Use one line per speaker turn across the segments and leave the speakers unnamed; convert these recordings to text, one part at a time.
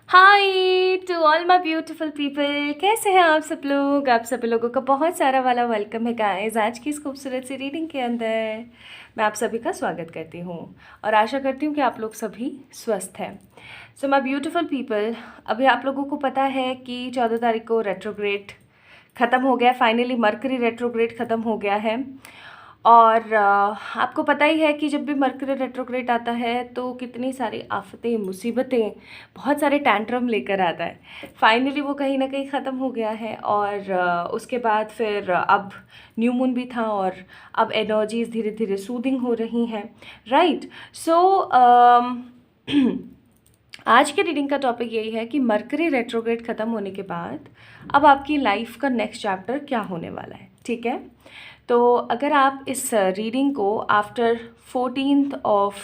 Hi to all my beautiful people, कैसे हैं आप सब लोग। आप सभी लोगों का बहुत सारा वाला वेलकम है गाइस आज की इस खूबसूरत सी रीडिंग के अंदर। मैं आप सभी का स्वागत करती हूँ और आशा करती हूँ कि आप लोग सभी स्वस्थ हैं। सो माय ब्यूटीफुल पीपल, अभी आप लोगों को पता है कि 14 तारीख को रेट्रोग्रेड ख़त्म हो गया। फाइनली मरकरी रेट्रोग्रेड ख़त्म हो गया है और आपको पता ही है कि जब भी मरकरी रेट्रोग्रेड आता है तो कितनी सारी आफतें, मुसीबतें, बहुत सारे टैंट्रम लेकर आता है। फाइनली वो कहीं ना कहीं ख़त्म हो गया है और उसके बाद फिर अब न्यू मून भी था और अब एनर्जीज धीरे धीरे सूदिंग हो रही हैं, राइट। सो आज के रीडिंग का टॉपिक यही है कि मरकरी रेट्रोग्रेड ख़त्म होने के बाद अब आपकी लाइफ का नेक्स्ट चैप्टर क्या होने वाला है, ठीक है। तो अगर आप इस रीडिंग को आफ्टर 14th ऑफ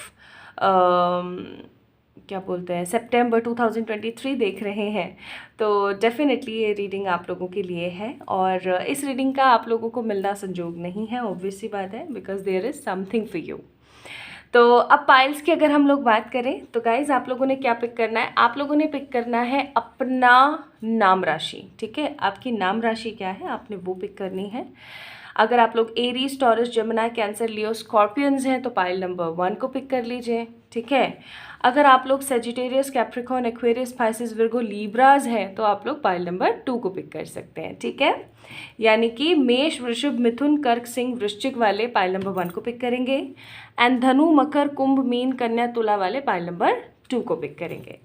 क्या बोलते हैं सितंबर 2023 देख रहे हैं तो डेफिनेटली ये रीडिंग आप लोगों के लिए है। और इस रीडिंग का आप लोगों को मिलना संजोग नहीं है, ऑब्वियस सी बात है, because there is something for you. तो अब पाइल्स की अगर हम लोग बात करें तो गाइज आप लोगों ने क्या पिक करना है, आप लोगों ने पिक करना है अपना नाम राशि, ठीक है। आपकी नाम राशि क्या है आपने वो पिक करनी है। अगर आप लोग एरीज, टॉरस, जेमिनी, कैंसर, लियो, स्कॉर्पियंस हैं तो पाइल नंबर 1 को पिक कर लीजिए, ठीक है। अगर आप लोग Sagittarius, Capricorn, Aquarius, Pisces, Virgo, Libras हैं तो आप लोग पाइल नंबर 2 को पिक कर सकते हैं, ठीक है। यानी कि मेष, वृषभ, मिथुन, कर्क, सिंह, वृश्चिक वाले पाइल नंबर 1 को पिक करेंगे एंड धनु, मकर, कुंभ, मीन, कन्या, तुला वाले पाइल नंबर 2 को पिक करेंगे।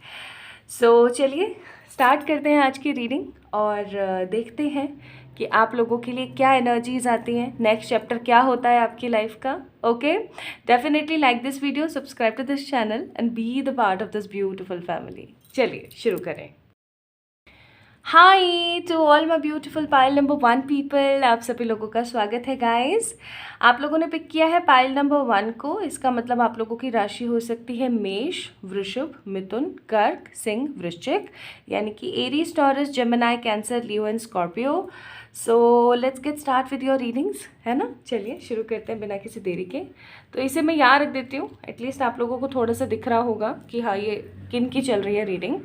सो चलिए स्टार्ट करते हैं आज की रीडिंग और देखते हैं कि आप लोगों के लिए क्या एनर्जीज आती हैं, नेक्स्ट चैप्टर क्या होता है आपकी लाइफ का। Okay, definitely like this video, subscribe to this channel and be the part of this beautiful family. चलिए शुरू करें। Hi to all my beautiful pile number 1 people, आप सभी लोगों का स्वागत है गाइस। आप लोगों ने पिक किया है पाइल नंबर 1 को, इसका मतलब आप लोगों की राशि हो सकती है मेष, वृषभ, मिथुन, कर्क, सिंह, वृश्चिक, यानी कि Aries, taurus, Gemini, cancer, Leo and Scorpio. So let's get start with your readings, है ना। चलिए शुरू करते हैं बिना किसी देरी के। तो इसे मैं यहाँ रख देती हूँ, एटलीस्ट आप लोगों को थोड़ा सा दिख रहा होगा कि हाँ ये किन की चल रही है रीडिंग।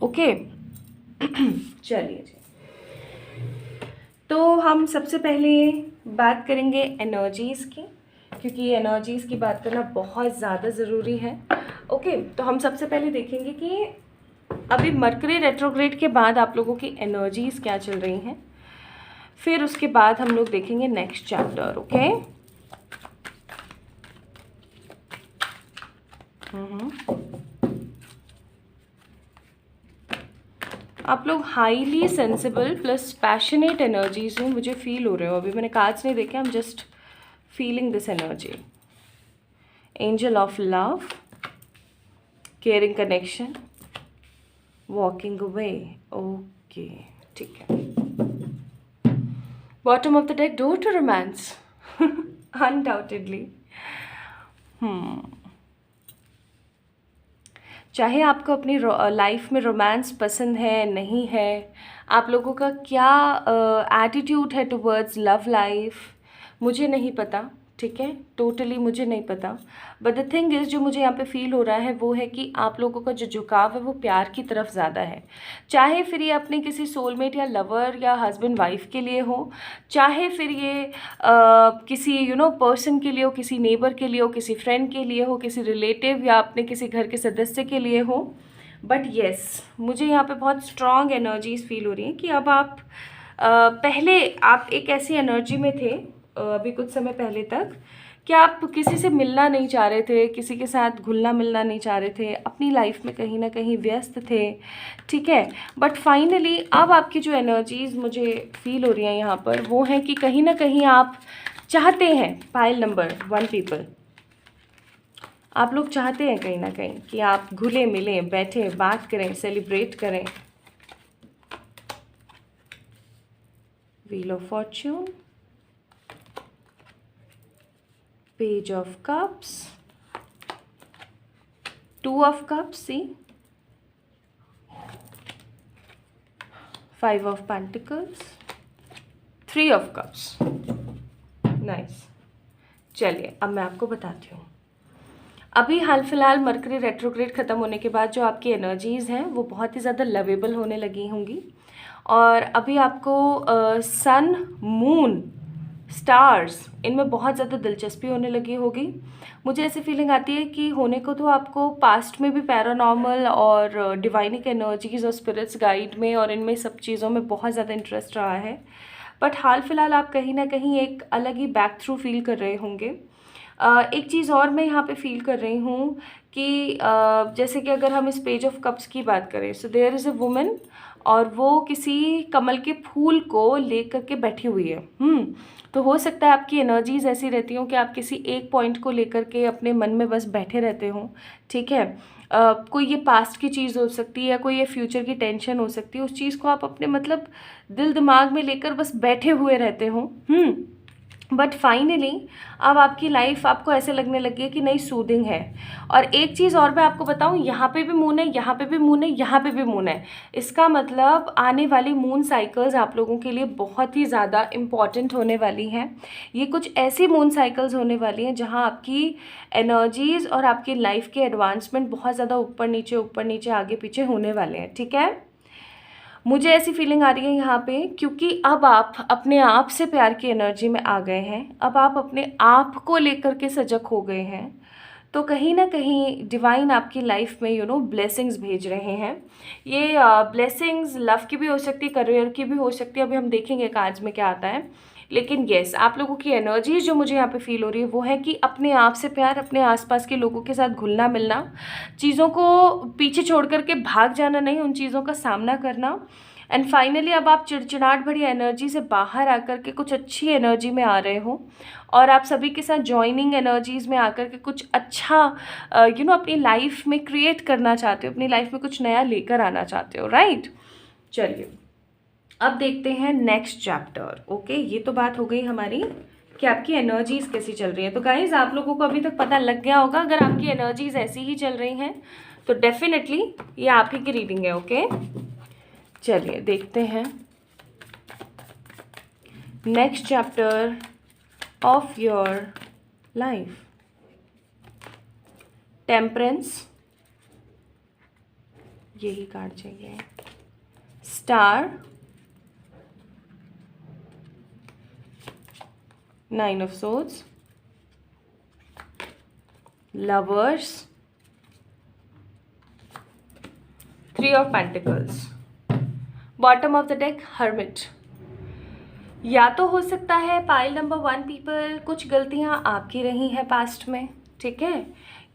ओके चलिए जी, तो हम सबसे पहले बात करेंगे एनर्जीज़ की, क्योंकि एनर्जीज़ की बात करना बहुत ज़्यादा ज़रूरी है। ओके, तो हम सबसे पहले देखेंगे कि अभी मरकरी रेट्रोग्रेड के बाद आप लोगों की एनर्जीज़ क्या चल रही हैं, फिर उसके बाद हम लोग देखेंगे नेक्स्ट चैप्टर। ओके आप लोग highly sensible plus passionate energies में मुझे फील हो रहे हो। अभी मैंने कार्ड्स नहीं देखे, I am just feeling this energy. Angel of love, caring connection, walking away. Okay ठीक है। Bottom of the deck, door to romance undoubtedly. चाहे आपको अपनी लाइफ में रोमांस पसंद है नहीं है, आप लोगों का क्या एटीट्यूड है टुवर्ड्स लव लाइफ, मुझे नहीं पता, ठीक है, टोटली मुझे नहीं पता। बट द थिंग इज़, जो मुझे यहाँ पे फील हो रहा है वो है कि आप लोगों का जो झुकाव है वो प्यार की तरफ ज़्यादा है। चाहे फिर ये अपने किसी सोलमेट या लवर या हस्बैंड वाइफ के लिए हो, चाहे फिर ये किसी पर्सन के लिए हो, किसी नेबर के लिए हो, किसी फ्रेंड के लिए हो, किसी रिलेटिव या अपने किसी घर के सदस्य के लिए हो। बट येस, मुझे यहाँ पे बहुत स्ट्रॉन्ग एनर्जीज फील हो रही हैं कि अब आप पहले आप एक ऐसी एनर्जी में थे अभी कुछ समय पहले तक कि आप किसी से मिलना नहीं चाह रहे थे, किसी के साथ घुलना मिलना नहीं चाह रहे थे, अपनी लाइफ में कहीं ना कहीं व्यस्त थे, ठीक है। बट फाइनली अब आपकी जो एनर्जीज मुझे फील हो रही हैं यहाँ पर वो है कि कहीं ना कहीं आप चाहते हैं, पाइल नंबर 1 पीपल, आप लोग चाहते हैं कहीं ना कहीं कि आप घुले मिलें, बैठें, बात करें, सेलिब्रेट करें। Wheel of Fortune, Page of Cups, 2 of Cups, see, 5 of Pentacles, 3 of Cups, nice। चलिए अब मैं आपको बताती हूँ। अभी हाल फिलहाल मरकरी रेट्रोग्रेड ख़त्म होने के बाद जो आपकी एनर्जीज़ हैं वो बहुत ही ज़्यादा लवेबल होने लगी होंगी। और अभी आपको सन, मून, स्टार्स, इनमें बहुत ज़्यादा दिलचस्पी होने लगी होगी। मुझे ऐसी फीलिंग आती है कि होने को तो आपको पास्ट में भी पैरानॉर्मल और डिवाइनिक एनर्जीज़ और स्पिरिट्स गाइड में और इनमें सब चीज़ों में बहुत ज़्यादा इंटरेस्ट रहा है, बट हाल फिलहाल आप कहीं ना कहीं एक अलग ही बैक थ्रू फील कर रहे होंगे। एक चीज़ और मैं यहाँ पे फील कर रही हूँ कि जैसे कि अगर हम इस पेज ऑफ कप्स की बात करें, so there is a woman और वो किसी कमल के फूल को लेकर के बैठी हुई है। तो हो सकता है आपकी एनर्जीज ऐसी रहती हो कि आप किसी एक पॉइंट को लेकर के अपने मन में बस बैठे रहते हो, ठीक है। कोई ये पास्ट की चीज़ हो सकती है या कोई ये फ्यूचर की टेंशन हो सकती है, उस चीज़ को आप अपने मतलब दिल दिमाग में लेकर बस बैठे हुए रहते हो। बट फाइनली अब आपकी लाइफ आपको ऐसे लगने लगी है कि नहीं, सूदिंग है। और एक चीज़ और मैं आपको बताऊं, यहाँ पे भी मून है, यहाँ पे भी मून है, यहाँ पे भी मून है। इसका मतलब आने वाली मून साइकिल्स आप लोगों के लिए बहुत ही ज़्यादा इम्पॉर्टेंट होने वाली हैं। ये कुछ ऐसी मून साइकिल्स होने वाली हैं जहाँ आपकी एनर्जीज़ और आपकी लाइफ के एडवांसमेंट बहुत ज़्यादा ऊपर नीचे आगे पीछे होने वाले हैं, ठीक है। मुझे ऐसी फीलिंग आ रही है यहाँ पे, क्योंकि अब आप अपने आप से प्यार की एनर्जी में आ गए हैं, अब आप अपने आप को लेकर के सजग हो गए हैं। तो कहीं ना कहीं डिवाइन आपकी लाइफ में ब्लेसिंग्स भेज रहे हैं। ये ब्लेसिंग्स लव की भी हो सकती है, करियर की भी हो सकती है, अभी हम देखेंगे कार्ड्स में क्या आता है। लेकिन येस, आप लोगों की एनर्जी जो मुझे यहाँ पे फील हो रही है वो है कि अपने आप से प्यार, अपने आसपास के लोगों के साथ घुलना मिलना, चीज़ों को पीछे छोड़ करके भाग जाना नहीं, उन चीज़ों का सामना करना। एंड फाइनली अब आप चिड़चिड़ाहट भरी एनर्जी से बाहर आकर के कुछ अच्छी एनर्जी में आ रहे हो और आप सभी के साथ जॉइनिंग एनर्जीज़ में आकर के कुछ अच्छा अपनी लाइफ में क्रिएट करना चाहते हो, अपनी लाइफ में कुछ नया लेकर आना चाहते हो, राइट। चलिए अब देखते हैं नेक्स्ट चैप्टर। ओके, ये तो बात हो गई हमारी कि आपकी एनर्जीज़ कैसी चल रही है। तो गाइज आप लोगों को अभी तक पता लग गया होगा, अगर आपकी एनर्जीज़ ऐसी ही चल रही हैं तो डेफिनेटली ये आप ही की रीडिंग है। ओके, चलिए देखते हैं next chapter of your life. Temperance, यही कार्ड चाहिए। Star, nine of swords, lovers, three of pentacles, bottom of the deck hermit. या तो हो सकता है पाइल नंबर 1 पीपल, कुछ गलतियां आपकी रही हैं पास्ट में, ठीक है,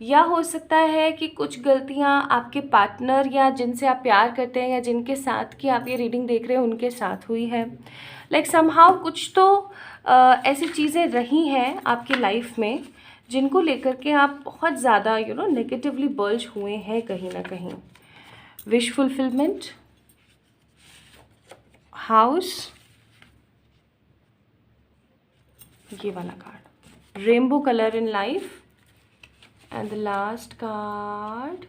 या हो सकता है कि कुछ गलतियां आपके पार्टनर या जिनसे आप प्यार करते हैं या जिनके साथ की आप ये रीडिंग देख रहे हैं उनके साथ हुई है। लाइक समहाउ कुछ तो ऐसी चीज़ें रही हैं आपकी लाइफ में जिनको लेकर के आप बहुत ज़्यादा नेगेटिवली बल्ज हुए हैं कहीं ना कहीं। विश फुलफिलमेंट, हाउस, ये वाला card, rainbow colour in life, and the last card,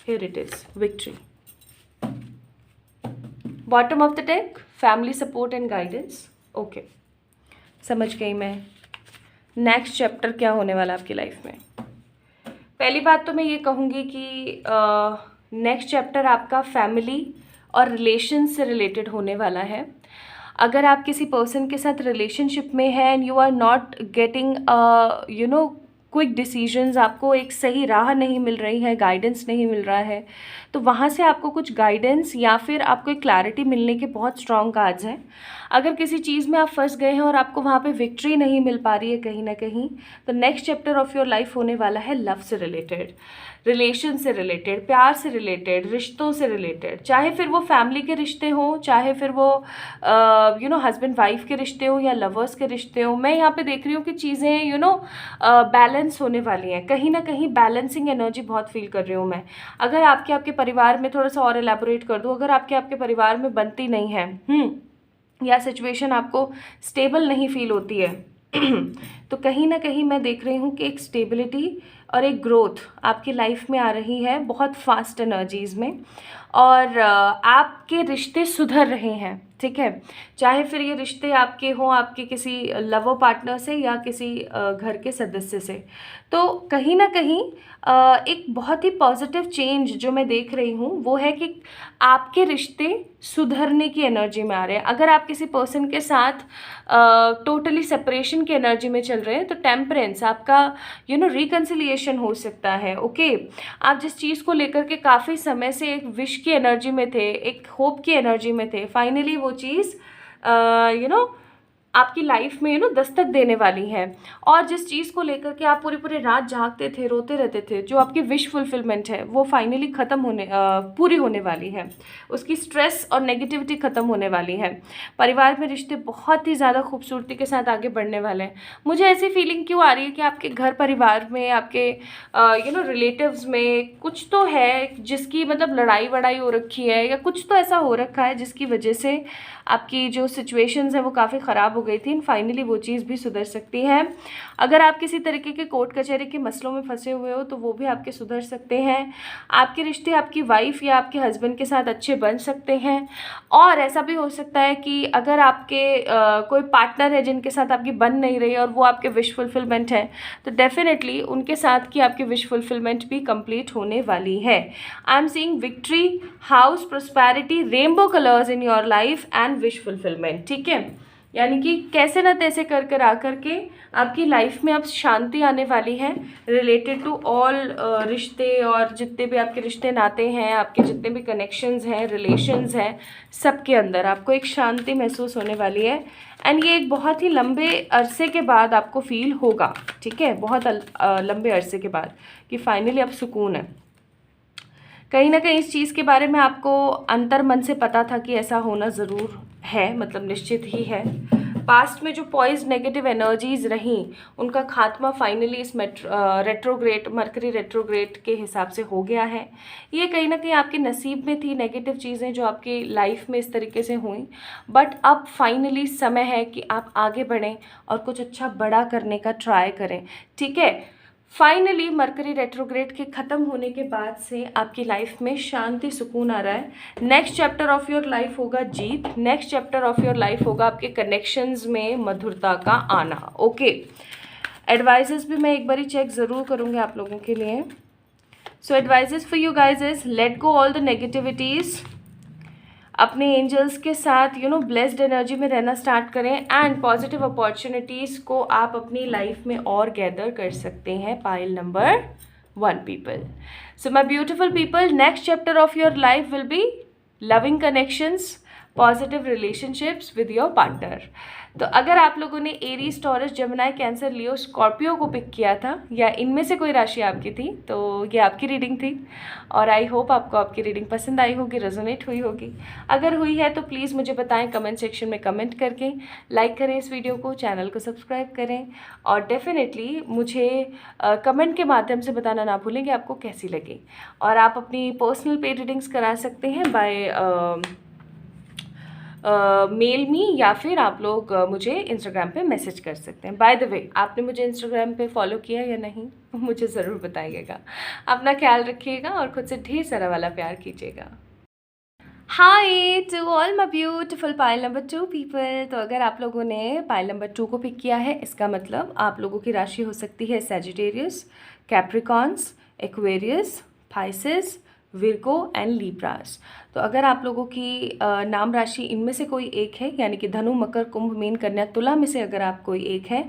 here it is, victory. Bottom of the deck, family support and guidance. Okay, समझ गई मैं नेक्स्ट चैप्टर क्या होने वाला आपकी लाइफ में। पहली बात तो मैं ये कहूँगी कि नेक्स्ट चैप्टर आपका फैमिली और रिलेशन से रिलेटेड होने वाला है। अगर आप किसी पर्सन के साथ रिलेशनशिप में हैं and you are not getting quick decisions, आपको एक सही राह नहीं मिल रही है, गाइडेंस नहीं मिल रहा है, तो वहाँ से आपको कुछ गाइडेंस या फिर आपको एक क्लैरिटी मिलने के बहुत स्ट्रॉन्ग कार्ड्स हैं। अगर किसी चीज़ में आप फंस गए हैं और आपको वहाँ पे विक्ट्री नहीं मिल पा रही है कहीं ना कहीं, तो next chapter of your life होने वाला है लव से रिलेटेड, रिलेशन से रिलेटेड, प्यार से रिलेटेड, रिश्तों से रिलेटेड, चाहे फिर वो फैमिली के रिश्ते हों, चाहे फिर वो हस्बैंड वाइफ के रिश्ते हो या लवर्स के रिश्ते हो। मैं यहाँ पे देख रही हूँ कि चीज़ें बैलेंस होने वाली हैं, कहीं ना कहीं बैलेंसिंग एनर्जी बहुत फील कर रही हूँ मैं। अगर आपके परिवार में, थोड़ा सा और एलैबोरेट कर दूँ, अगर आपके परिवार में बनती नहीं है या सिचुएशन आपको स्टेबल नहीं फील होती है तो कहीं ना कहीं मैं देख रही हूँ कि एक स्टेबिलिटी और एक ग्रोथ आपकी लाइफ में आ रही है बहुत फास्ट एनर्जीज़ में, और आपके रिश्ते सुधर रहे हैं, ठीक है। चाहे फिर ये रिश्ते आपके हों आपके किसी लवर पार्टनर से या किसी घर के सदस्य से, तो कहीं ना कहीं एक बहुत ही पॉजिटिव चेंज जो मैं देख रही हूँ वो है कि आपके रिश्ते सुधरने की एनर्जी में आ रहे हैं। अगर आप किसी पर्सन के साथ टोटली सेपरेशन की एनर्जी में चल रहे हैं तो टेम्परेंस आपका रिकन्सिलिएशन हो सकता है। ओके, आप जिस चीज़ को लेकर के काफ़ी समय से एक विश की एनर्जी में थे, एक होप की एनर्जी में थे, फाइनली वो चीज़ आपकी लाइफ में दस्तक देने वाली है। और जिस चीज़ को लेकर के आप पूरी पूरी रात जागते थे, रोते रहते थे, जो आपकी विश फुलफिलमेंट है वो फाइनली पूरी होने वाली है। उसकी स्ट्रेस और नेगेटिविटी ख़त्म होने वाली है। परिवार में रिश्ते बहुत ही ज़्यादा खूबसूरती के साथ आगे बढ़ने वाले हैं। मुझे ऐसी फीलिंग क्यों आ रही है कि आपके घर परिवार में, आपके रिलेटिव्स में कुछ तो है जिसकी मतलब लड़ाई वड़ाई हो रखी है, या कुछ तो ऐसा हो रखा है जिसकी वजह से आपकी जो सिचुएशंस हैं वो काफ़ी ख़राब हो गई थी। फाइनली वो चीज़ भी सुधर सकती है। अगर आप किसी तरीके के कोर्ट कचहरी के मसलों में फंसे हुए हो तो वो भी आपके सुधर सकते हैं। आपके रिश्ते आपकी वाइफ या आपके हस्बैंड के साथ अच्छे बन सकते हैं। और ऐसा भी हो सकता है कि अगर आपके कोई पार्टनर है जिनके साथ आपकी बन नहीं रही और वो आपके विश फुलफिलमेंट है, तो डेफिनेटली उनके साथ की आपकी विश फुलफिलमेंट भी कंप्लीट होने वाली है। I am seeing victory, house, prosperity, rainbow colours in your life and wish fulfilment. ठीक है, यानी कि कैसे ना तैसे कर कर आकर के आपकी लाइफ में अब शांति आने वाली है रिलेटेड टू ऑल रिश्ते, और जितने भी आपके रिश्ते नाते हैं, आपके जितने भी कनेक्शंस हैं, रिलेशंस हैं, सबके अंदर आपको एक शांति महसूस होने वाली है। एंड ये एक बहुत ही लंबे अरसे के बाद आपको फील होगा। ठीक है, बहुत लंबे अरसे के बाद कि फाइनली अब सुकून है। कहीं ना कहीं इस चीज़ के बारे में आपको अंतर मन से पता था कि ऐसा होना ज़रूर है, मतलब निश्चित ही है। पास्ट में जो पॉइज नेगेटिव एनर्जीज रहीं उनका खात्मा फाइनली इस मरकरी रेट्रोग्रेड के हिसाब से हो गया है। ये कहीं ना कहीं आपके नसीब में थी नेगेटिव चीज़ें जो आपकी लाइफ में इस तरीके से हुई, बट अब फाइनली समय है कि आप आगे बढ़ें और कुछ अच्छा बड़ा करने का ट्राई करें। ठीक है, फाइनली मरकरी रेट्रोग्रेड के ख़त्म होने के बाद से आपकी लाइफ में शांति सुकून आ रहा है। Next chapter of your life होगा जीत। Next chapter of your life होगा आपके कनेक्शंस में मधुरता का आना। ओके, एडवाइजेस भी मैं एक बारी चेक ज़रूर करूँगी आप लोगों के लिए। So advices for you guys is let go all the negativities, अपने एंजल्स के साथ ब्लेस्ड एनर्जी में रहना स्टार्ट करें, एंड पॉजिटिव अपॉर्चुनिटीज़ को आप अपनी लाइफ में और गैदर कर सकते हैं। Pile number 1 people. So my beautiful people, next chapter of your life will be loving connections, positive relationships with your partner. तो अगर आप लोगों ने एरीज, टॉरस, जेमिनी, कैंसर, लियो, स्कॉर्पियो को पिक किया था, या इनमें से कोई राशि आपकी थी, तो ये आपकी रीडिंग थी। और आई होप आपको आपकी रीडिंग पसंद आई होगी, रेजोनेट हुई होगी। अगर हुई है तो प्लीज़ मुझे बताएं कमेंट सेक्शन में कमेंट करके। लाइक करें इस वीडियो को, चैनल को सब्सक्राइब करें, और डेफिनेटली मुझे कमेंट के माध्यम से बताना ना भूलें कि आपको कैसी लगी। और आप अपनी पर्सनल पेड रीडिंग्स करा सकते हैं बाय मेल मी, या फिर आप लोग मुझे इंस्टाग्राम पे मैसेज कर सकते हैं। बाय द वे, आपने मुझे इंस्टाग्राम पे फॉलो किया या नहीं मुझे ज़रूर बताइएगा। अपना ख्याल रखिएगा और खुद से ढेर सारा वाला प्यार कीजिएगा। Hi to all my beautiful pile number 2 people. तो अगर आप लोगों ने पाइल नंबर 2 को पिक किया है, इसका मतलब आप लोगों की राशि हो सकती है Sagittarius, Capricorns, Aquarius, Pisces, Virgo and Libras. तो अगर आप लोगों की नाम राशि इनमें से कोई एक है, यानी कि धनु, मकर, कुंभ, मीन, कन्या, तुला में से अगर आप कोई एक है,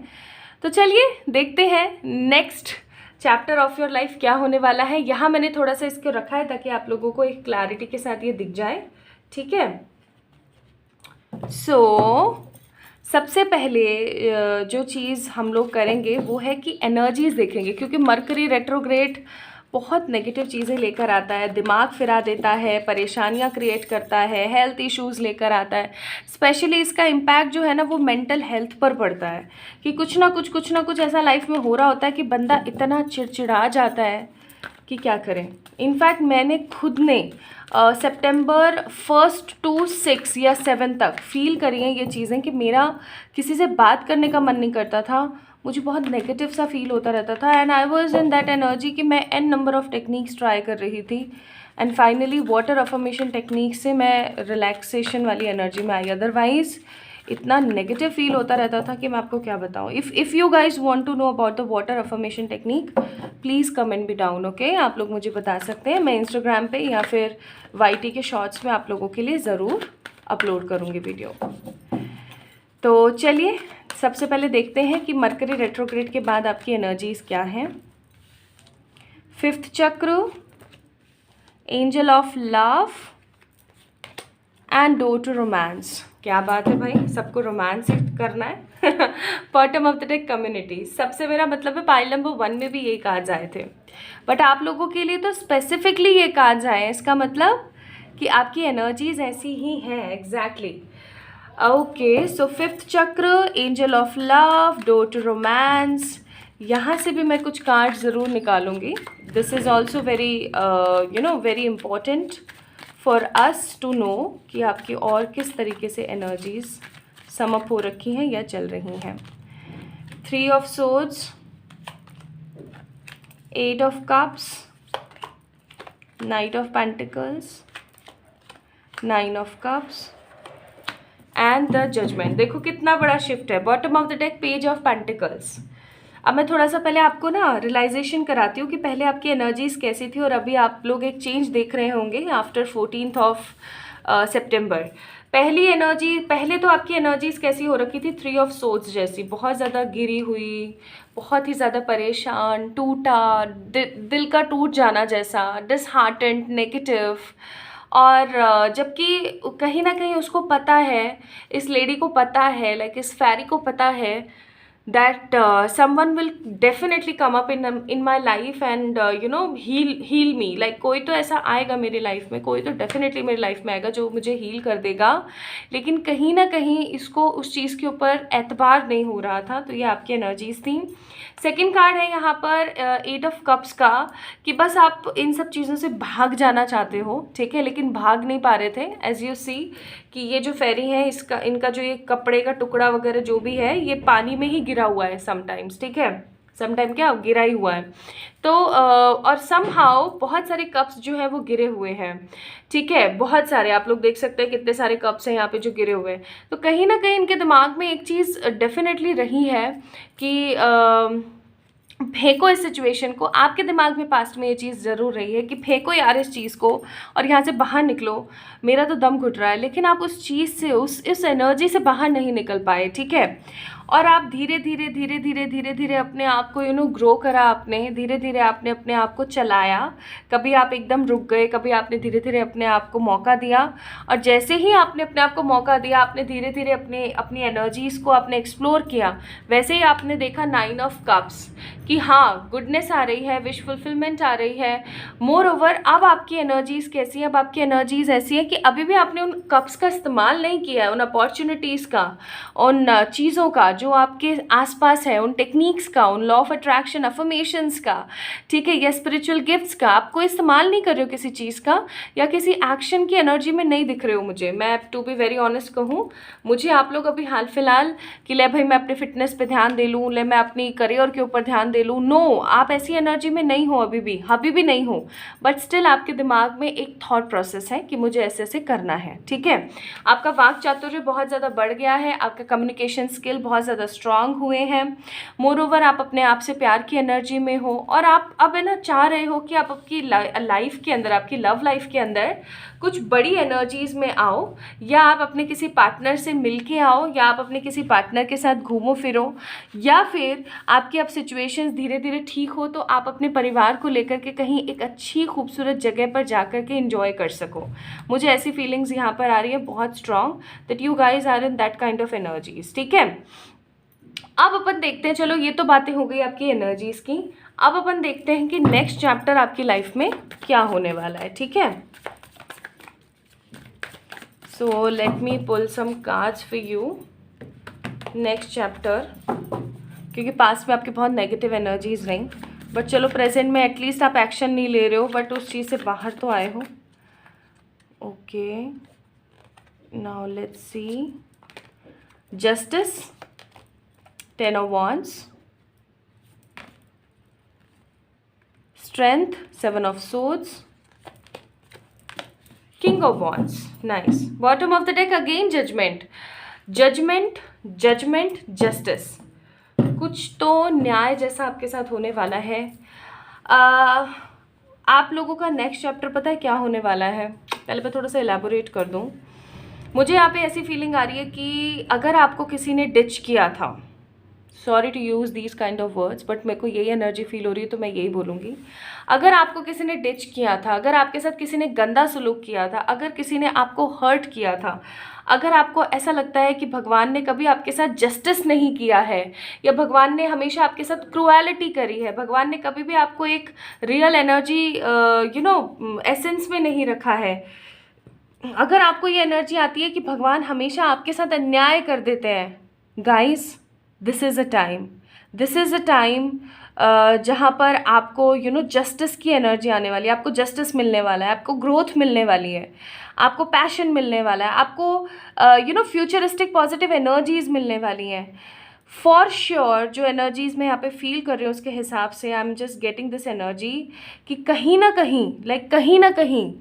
तो चलिए देखते हैं next chapter of your life क्या होने वाला है। यहाँ मैंने थोड़ा सा इसको रखा है ताकि आप लोगों को एक क्लैरिटी के साथ ये दिख जाए। ठीक है, सबसे पहले जो चीज़ हम लोग करेंगे वो है कि एनर्जीज देखेंगे, क्योंकि मरकरी रेट्रोग्रेड बहुत नेगेटिव चीज़ें लेकर आता है, दिमाग फिरा देता है, परेशानियां क्रिएट करता है, हेल्थ इश्यूज़ लेकर आता है। स्पेशली इसका इम्पैक्ट जो है ना वो मेंटल हेल्थ पर पड़ता है, कि कुछ ना कुछ ऐसा लाइफ में हो रहा होता है कि बंदा इतना चिड़चिड़ा जाता है कि क्या करें। इनफैक्ट मैंने खुद ने सितंबर 1 to 6 या 7 तक फील करी हैं ये चीज़ें, कि मेरा किसी से बात करने का मन नहीं करता था, मुझे बहुत नेगेटिव सा फील होता रहता था। And I was in that energy कि मैं n number of techniques try कर रही थी, and finally water affirmation technique से मैं रिलैक्सेशन वाली एनर्जी में आई, अदरवाइज इतना नेगेटिव फील होता रहता था कि मैं आपको क्या बताऊँ. If you guys want to know about the water affirmation technique, please comment बी डाउन. ओके, आप लोग मुझे बता सकते हैं. मैं इंस्टाग्राम पे या फिर YT के शॉर्ट्स में आप लोगों के लिए ज़रूर अपलोड करूँगी वीडियो. तो चलिए सबसे पहले देखते हैं कि मरकरी रेट्रोग्रेड के बाद आपकी एनर्जीज़ क्या हैं. 5th chakra, angel of love and door to romance. क्या बात है भाई, सबको रोमांस करना है. Bottom of the deck community, सबसे मेरा मतलब है पाइल नंबर 1 में भी ये कार्ड्स आए थे, बट आप लोगों के लिए तो स्पेसिफिकली ये कार्ड्स आए हैं. इसका मतलब कि आपकी एनर्जीज ऐसी ही हैं. Exactly. Okay, so 5th chakra, angel of love, door to romance. यहाँ से भी मैं कुछ कार्ड ज़रूर निकालूंगी. This is also very very important for us to know कि आपकी और किस तरीके से एनर्जीज सम अप हो रखी हैं या चल रही हैं. 3 of swords, 8 of cups, knight of pentacles, 9 of cups and the judgement. देखो कितना बड़ा शिफ्ट है. Bottom of the deck, page of pentacles. अब मैं थोड़ा सा पहले आपको ना रियलाइजेशन कराती हूँ कि पहले आपकी एनर्जीज कैसी थी और अभी आप लोग एक चेंज देख रहे होंगे आफ्टर 14th ऑफ सितंबर. पहले तो आपकी एनर्जीज कैसी हो रखी थी, 3 ऑफ सोर्ड्स जैसी, बहुत ज़्यादा गिरी हुई, बहुत ही ज़्यादा परेशान, टूटा, दिल का टूट जाना जैसा, डिसहार्टेंड, नेगेटिव. और जबकि कहीं ना कहीं उसको पता है, इस लेडी को पता है, लाइक इस फैरी को पता है that someone will definitely come up in my life and heal me. like कोई तो ऐसा आएगा मेरी लाइफ में, कोई तो डेफिनेटली मेरी लाइफ में आएगा जो मुझे हील कर देगा. लेकिन कहीं ना कहीं इसको उस चीज़ के ऊपर एतबार नहीं हो रहा था. तो ये आपकी एनर्जीज थी. सेकंड कार्ड है यहाँ पर 8 ऑफ कप्स का, कि बस आप इन सब चीज़ों से भाग जाना चाहते हो, ठीक है, लेकिन भाग नहीं पा रहे थे. एज यू सी कि ये जो फेरी है, इनका जो ये कपड़े का टुकड़ा वगैरह जो भी है, ये पानी में ही गिरा हुआ है समटाइम्स, ठीक है, समटाइम क्या गिरा ही हुआ है. तो और समहाउ बहुत सारे कप्स जो है वो गिरे हुए हैं, ठीक है, बहुत सारे. आप लोग देख सकते हैं कितने सारे कप्स हैं यहाँ पे जो गिरे हुए हैं. तो कहीं ना कहीं इनके दिमाग में एक चीज़ डेफिनेटली रही है कि फेंको इस सिचुएशन को. आपके दिमाग में पास्ट में ये चीज़ ज़रूर रही है कि फेंको यार इस चीज़ को और यहाँ से बाहर निकलो, मेरा तो दम घुट रहा है. लेकिन आप उस चीज़ से, इस एनर्जी से बाहर नहीं निकल पाए, ठीक है. और आप धीरे धीरे अपने आप को ग्रो करा आपने. धीरे धीरे आपने अपने आप को चलाया. कभी आप एकदम रुक गए, कभी आपने धीरे धीरे अपने आप को मौका दिया. और जैसे ही आपने अपने आप को मौका दिया, आपने धीरे धीरे अपनी एनर्जीज़ को आपने एक्सप्लोर किया. वैसे ही आपने देखा 9 ऑफ कप्स कि हाँ, गुडनेस आ रही है, विश फुलफिलमेंट आ रही है. मोर ओवर अब आपकी एनर्जीज़ कैसी है, अब आपकी एनर्जीज़ ऐसी है कि अभी भी आपने उन कप्स का इस्तेमाल नहीं किया है, उन अपॉर्चुनिटीज़ का, उन चीज़ों का जो आपके आसपास है, उन टेक्निक्स का, उन लॉ ऑफ अट्रैक्शन, अफर्मेशंस का, ठीक है, या स्पिरिचुअल गिफ्ट्स का. आपको इस्तेमाल नहीं कर रहे हो किसी चीज़ का, या किसी एक्शन की एनर्जी में नहीं दिख रहे हो. मैं टू बी वेरी ऑनेस्ट कहूँ, मुझे आप लोग अभी हाल फिलहाल कि ले भाई मैं अपने फिटनेस पे ध्यान दे लूँ, ले मैं अपनी करियर के ऊपर ध्यान दे लूँ. नो, आप ऐसी एनर्जी में नहीं हो अभी भी नहीं हो. बट स्टिल आपके दिमाग में एक थॉट प्रोसेस है कि मुझे ऐसे ऐसे करना है, ठीक है. आपका वाक चातुर्य बहुत ज़्यादा बढ़ गया है, आपका कम्युनिकेशन स्किल बहुत ज़्यादा स्ट्रांग हुए हैं. मोर ओवर आप अपने आप से प्यार की एनर्जी में हो. और आप अब है ना चाह रहे हो कि आप आपकी लाइफ के अंदर, आपकी लव लाइफ के अंदर कुछ बड़ी एनर्जीज़ में आओ, या आप अपने किसी पार्टनर से मिल के आओ, या आप अपने किसी पार्टनर के साथ घूमो फिरो, या फिर आपकी अब सिचुएशंस धीरे धीरे ठीक हो तो आप अपने परिवार को लेकर के कहीं एक अच्छी खूबसूरत जगह पर जा कर के इंजॉय कर सको. मुझे ऐसी फीलिंग्स यहाँ पर आ रही है बहुत strong, that you guys are in that kind of energies, ठीक है. अब अपन देखते हैं, चलो ये तो बातें हो गई आपकी एनर्जीज़ की. अब अपन देखते हैं कि नेक्स्ट चैप्टर आपकी लाइफ में क्या होने वाला है, ठीक है. So let me pull some cards for you. Next chapter, क्योंकि पास्ट में आपकी बहुत नेगेटिव एनर्जीज रहीं, बट चलो प्रेजेंट में एटलीस्ट आप एक्शन नहीं ले रहे हो, बट उस चीज़ से बाहर तो आए हो. Okay, now let's see. Justice, 10 of Wands, Strength, 7 of Swords, king of wands, nice. Bottom of the deck again judgement, judgement, judgement, justice. कुछ तो न्याय जैसा आपके साथ होने वाला है। आप लोगों का नेक्स्ट चैप्टर पता है क्या होने वाला है? पहले मैं थोड़ा सा एलैबोरेट कर दूं। मुझे यहाँ पे ऐसी फीलिंग आ रही है कि अगर आपको किसी ने डिच किया था, sorry to use these kind of words, but मेरे को यही एनर्जी फील हो रही है तो मैं यही बोलूँगी। अगर आपको किसी ने डिच किया था, अगर आपके साथ किसी ने गंदा सलूक किया था, अगर किसी ने आपको हर्ट किया था, अगर आपको ऐसा लगता है कि भगवान ने कभी आपके साथ जस्टिस नहीं किया है, या भगवान ने हमेशा आपके साथ क्रूएलिटी करी है, भगवान ने कभी भी आपको एक रियल एनर्जी एसेंस में नहीं रखा है, अगर आपको ये एनर्जी आती है कि भगवान हमेशा आपके साथ अन्याय कर देते हैं, guys this is a time, this is a time जहाँ पर आपको जस्टिस की एनर्जी आने वाली है, आपको जस्टिस मिलने वाला है, आपको ग्रोथ मिलने वाली है, आपको पैशन मिलने वाला है, आपको फ्यूचरिस्टिक पॉजिटिव एनर्जीज मिलने वाली हैं फॉर श्योर। जो एनर्जीज मैं यहाँ पे फील कर रही हूँ उसके हिसाब से आई am just getting this energy कि कहीं ना कहीं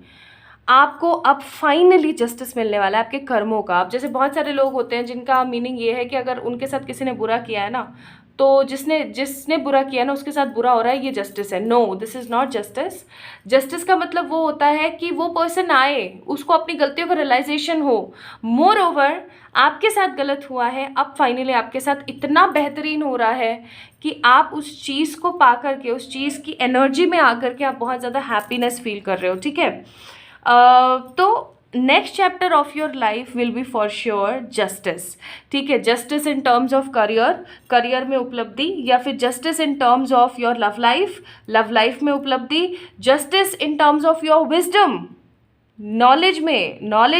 आपको अब फाइनली जस्टिस मिलने वाला है आपके कर्मों का। अब जैसे बहुत सारे लोग होते हैं जिनका मीनिंग ये है कि अगर उनके साथ किसी ने बुरा किया है ना, तो जिसने बुरा किया ना उसके साथ बुरा हो रहा है, ये जस्टिस है। No, this is not justice. Justice का मतलब वो होता है कि वो पर्सन आए, उसको अपनी गलतियों का रियलाइजेशन हो। मोर ओवर आपके साथ गलत हुआ है, अब फाइनली आपके साथ इतना बेहतरीन हो रहा है कि आप उस चीज़ को पा करके, उस चीज़ की एनर्जी में आकर के आप बहुत ज़्यादा हैप्पीनेस फील कर रहे हो, ठीक है। तो next chapter of your life will be for sure justice, ठीक है। Justice in terms of career में उपलब्धि, या फिर justice in terms of your love life में उपलब्धि, justice in terms of your wisdom, knowledge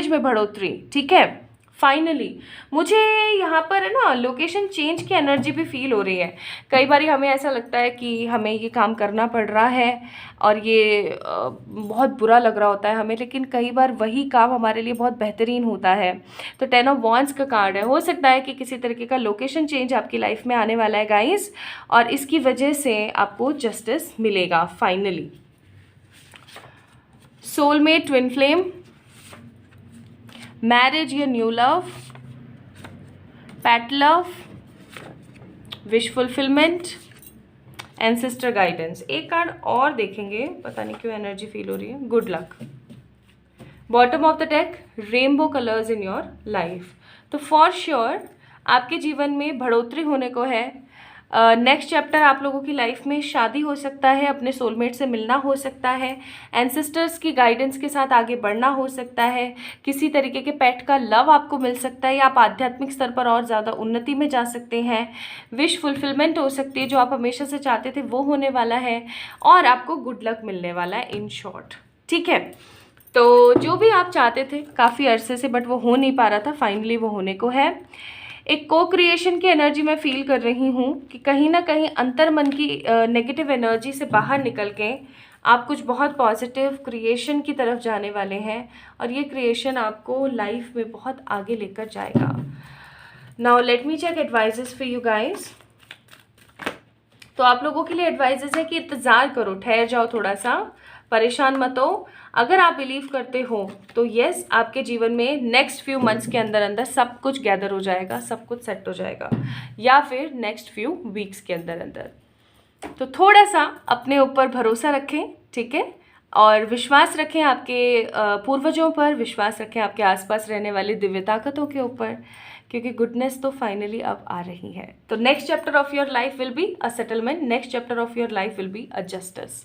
में बढ़ोतरी, ठीक है। फाइनली मुझे यहाँ पर है ना लोकेशन चेंज की एनर्जी भी फील हो रही है। कई बार हमें ऐसा लगता है कि हमें ये काम करना पड़ रहा है और ये बहुत बुरा लग रहा होता है हमें, लेकिन कई बार वही काम हमारे लिए बहुत बेहतरीन होता है। तो 10 ऑफ वॉन्ड्स का कार्ड है। हो सकता है कि किसी तरीके का लोकेशन चेंज आपकी लाइफ में आने वाला है गाइस, और इसकी वजह से आपको जस्टिस मिलेगा finally. Soulmate, twin flame, marriage या new love, past love, wish fulfilment, ancestor guidance. एक कार्ड और देखेंगे, पता नहीं क्यों एनर्जी फील हो रही है, good luck. Bottom of the deck, rainbow colours in your life. तो फॉर श्योर आपके जीवन में बढ़ोतरी होने को है। नेक्स्ट चैप्टर आप लोगों की लाइफ में शादी हो सकता है, अपने सोलमेट से मिलना हो सकता है, एंसेस्टर्स की गाइडेंस के साथ आगे बढ़ना हो सकता है, किसी तरीके के पेट का लव आपको मिल सकता है, या आप आध्यात्मिक स्तर पर और ज़्यादा उन्नति में जा सकते हैं, विश फुलफिलमेंट हो सकती है, जो आप हमेशा से चाहते थे वो होने वाला है, और आपको गुड लक मिलने वाला है इन शॉर्ट, ठीक है। तो जो भी आप चाहते थे काफ़ी अरसे से बट वो हो नहीं पा रहा था, फाइनली वो होने को है। एक को क्रिएशन की एनर्जी मैं फील कर रही हूँ कि कहीं ना कहीं अंतर्मन की नेगेटिव एनर्जी से बाहर निकल के आप कुछ बहुत पॉजिटिव क्रिएशन की तरफ जाने वाले हैं, और ये क्रिएशन आपको लाइफ में बहुत आगे लेकर जाएगा। Now let me check advises for you guys. तो आप लोगों के लिए एडवाइजेस है कि इंतज़ार करो, ठहर जाओ, थोड़ा सा परेशान मत हो। अगर आप बिलीव करते हो तो यस, आपके जीवन में नेक्स्ट फ्यू मंथ्स के अंदर अंदर सब कुछ गैदर हो जाएगा, सब कुछ सेट हो जाएगा, या फिर नेक्स्ट फ्यू वीक्स के अंदर अंदर। तो थोड़ा सा अपने ऊपर भरोसा रखें, ठीक है, और विश्वास रखें आपके पूर्वजों पर, विश्वास रखें आपके आसपास रहने वाली दिव्य ताकतों के ऊपर, क्योंकि गुडनेस तो फाइनली अब आ रही है। तो next chapter of your life will be a settlement, next chapter of your life will be a justice.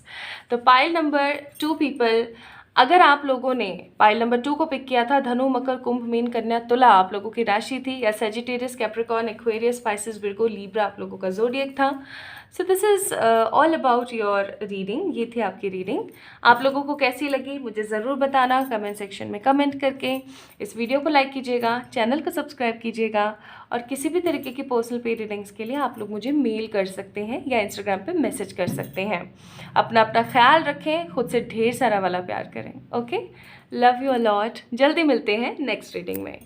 तो पाइल नंबर 2 पीपल, अगर आप लोगों ने पाइल नंबर 2 को पिक किया था, धनु, मकर, कुंभ, मीन, कन्या, तुला आप लोगों की राशि थी, या Sagittarius, Capricorn, Aquarius, Pisces, Virgo, Libra आप लोगों का ज़ोडिएक था। So this is all about your reading. ये थी आपकी रीडिंग। आप लोगों को कैसी लगी मुझे ज़रूर बताना कमेंट सेक्शन में कमेंट करके। इस वीडियो को लाइक कीजिएगा, चैनल को सब्सक्राइब कीजिएगा, और किसी भी तरीके की पर्सनल पे रीडिंग्स के लिए आप लोग मुझे मेल कर सकते हैं या इंस्टाग्राम पे मैसेज कर सकते हैं। अपना ख्याल रखें, खुद से ढेर सारा वाला प्यार करें। Okay, love you a lot. जल्दी मिलते हैं नेक्स्ट रीडिंग में।